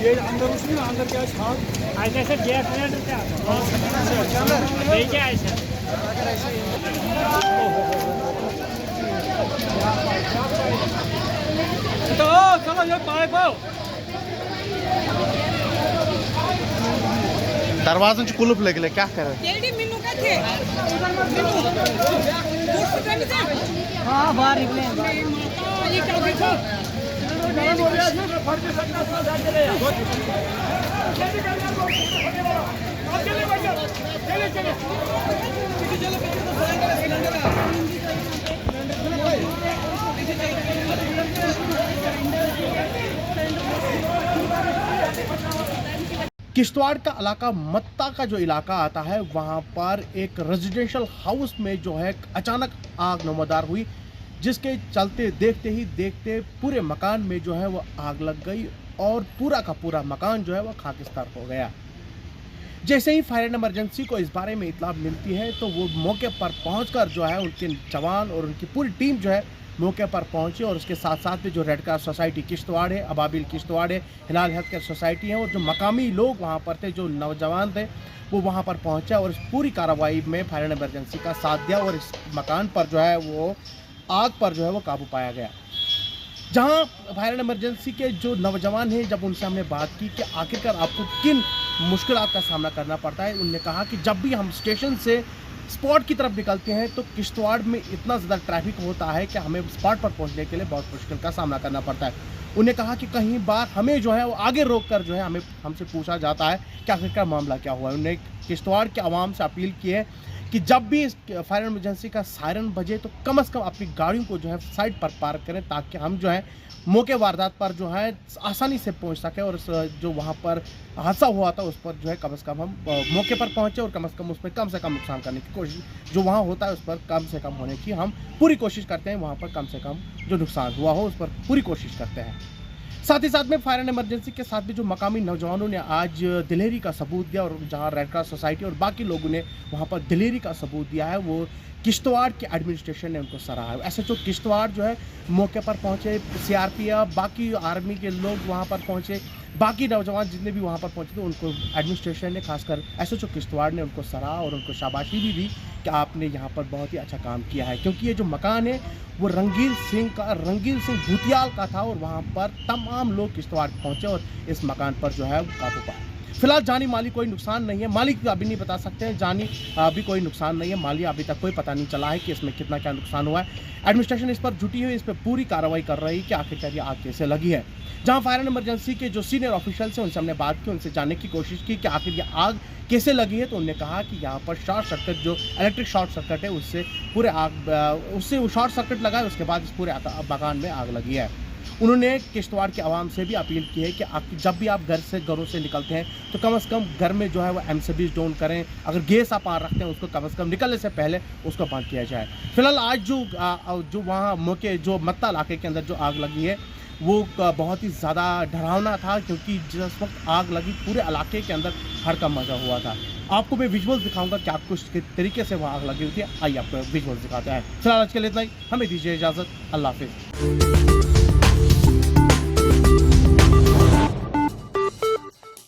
ये अंदर उसमें अंदर क्या छाप ऐसे से गैस नहीं क्या नहीं क्या ऐसे तो चलो ये पाइप दरवाजों से कुलूप लगे क्या कर रहे हाँ बाहर निकले किश्तवाड़ का इलाका मत्ता का जो इलाका आता है वहां पर एक रेजिडेंशियल हाउस में जो है अचानक आग नमदार हुई, जिसके चलते देखते ही देखते पूरे मकान में जो है वो आग लग गई और पूरा का पूरा मकान जो है वो खाकिस्तान हो गया। जैसे ही फायर एंड इमरजेंसी को इस बारे में इत्तला मिलती है तो वो मौके पर पहुंचकर जो है उनके जवान और उनकी पूरी टीम जो है मौके पर पहुंचे और उसके साथ साथ में जो रेड क्रॉस सोसाइटी किश्तवाड़ है, अबाबिल किश्तवाड़ है, हिलाल हेल्थ केयर सोसाइटी है और जो मकामी लोग वहां पर थे, जो नौजवान थे, वो वहां पर पहुंचा और इस पूरी कार्रवाई में फायर एंड इमरजेंसी का साथ दिया और इस मकान पर जो है वो आग पर जो है वो काबू पाया गया। जहां फायर एंड इमरजेंसी के जो नौजवान हैं, जब उनसे हमने बात की कि आखिरकार आपको किन मुश्किलात का सामना करना पड़ता है, उन्होंने कहा कि जब भी हम स्टेशन से स्पॉट की तरफ निकलते हैं तो किश्तवाड़ में इतना ज़्यादा ट्रैफिक होता है कि हमें स्पॉट पर पहुंचने के लिए बहुत मुश्किल का सामना करना पड़ता है। उन्हें कहा कि कहीं बार हमें जो है वो आगे रोक कर जो है हमसे पूछा जाता है कि आखिरकार मामला क्या हुआ है। उन्हें किश्तवाड़ के आवाम से अपील की है कि जब भी फायर इमरजेंसी का सायरन बजे तो कम से कम अपनी गाड़ियों को जो है साइड पर पार्क करें ताकि हम जो है मौके वारदात पर जो है आसानी से पहुंच सके और जो वहां पर हादसा हुआ था उस पर जो है कम से कम हम मौके पर पहुंचे और कम से कम नुकसान करने की कोशिश जो वहां होता है उस पर कम से कम होने की हम पूरी कोशिश करते हैं। वहां पर कम से कम जो नुकसान हुआ हो उस पर पूरी कोशिश करते हैं। साथ ही साथ में फायर एंड इमरजेंसी के साथ भी जो मकामी नौजवानों ने आज दिलेरी का सबूत दिया और जहां रेड क्रॉस सोसाइटी और बाकी लोगों ने वहां पर दिलेरी का सबूत दिया है, वो किश्तवाड़ के एडमिनिस्ट्रेशन ने उनको सराहा है। एसएचओ किश्तवाड़ जो है मौके पर पहुंचे, सीआरपीएफ बाकी आर्मी के लोग वहां पर पहुंचे, बाकी नौजवान जितने भी वहां पर पहुंचे थे उनको एडमिनिस्ट्रेशन ने खासकर एसएचओ किश्तवाड़ ने उनको सराहा और उनको शाबाशी भी दी कि आपने यहाँ पर बहुत ही अच्छा काम किया है, क्योंकि ये जो मकान है वो रंगील सिंह भूतियाल का था और वहाँ पर तमाम लोग किश्तवाड़ पहुँचे और इस मकान पर जो है वो काबू पाया। फिलहाल जानी माली कोई नुकसान नहीं है, मालिक अभी नहीं बता सकते हैं, जानी अभी कोई नुकसान नहीं है, माली अभी तक कोई पता नहीं चला है कि इसमें कितना क्या नुकसान हुआ है। एडमिनिस्ट्रेशन इस पर जुटी हुई, इस पर पूरी कार्रवाई कर रही है कि आखिरकार ये आग कैसे लगी है। जहां फायर एंड इमरजेंसी के जो सीनियर ऑफिशियल्स हैं उनसे हमने बात की, उनसे जानने की कोशिश की कि आखिर ये आग कैसे लगी है, तो उन्होंने कहा कि यहाँ पर शॉर्ट सर्किट जो इलेक्ट्रिक शॉर्ट सर्किट है उससे वो शॉर्ट सर्किट लगा है, उसके बाद इस पूरे मकान में आग लगी है। उन्होंने किश्तवाड़ के आवाम से भी अपील की है कि जब भी आप घरों से निकलते हैं तो कम से कम घर में जो है वो एमसीबीज डाउन करें, अगर गैस आप रखते हैं उसको कम से कम निकलने से पहले उसको बंद किया जाए। फिलहाल आज जो वहाँ मौके जो मत्ता इलाके के अंदर जो आग लगी है वो बहुत ही ज़्यादा डरावना था, क्योंकि जिस वक्त आग लगी पूरे इलाके के अंदर हर का मजा हुआ था। आपको मैं विजुअल्स दिखाऊंगा कि आपको किस तरीके से वहाँ आग लगी हुई थी। आइए आपको विजुअल्स दिखाते हैं। फिलहाल आज के लिए इतना ही, हमें दीजिए इजाज़त। अल्लाह हाफिज़।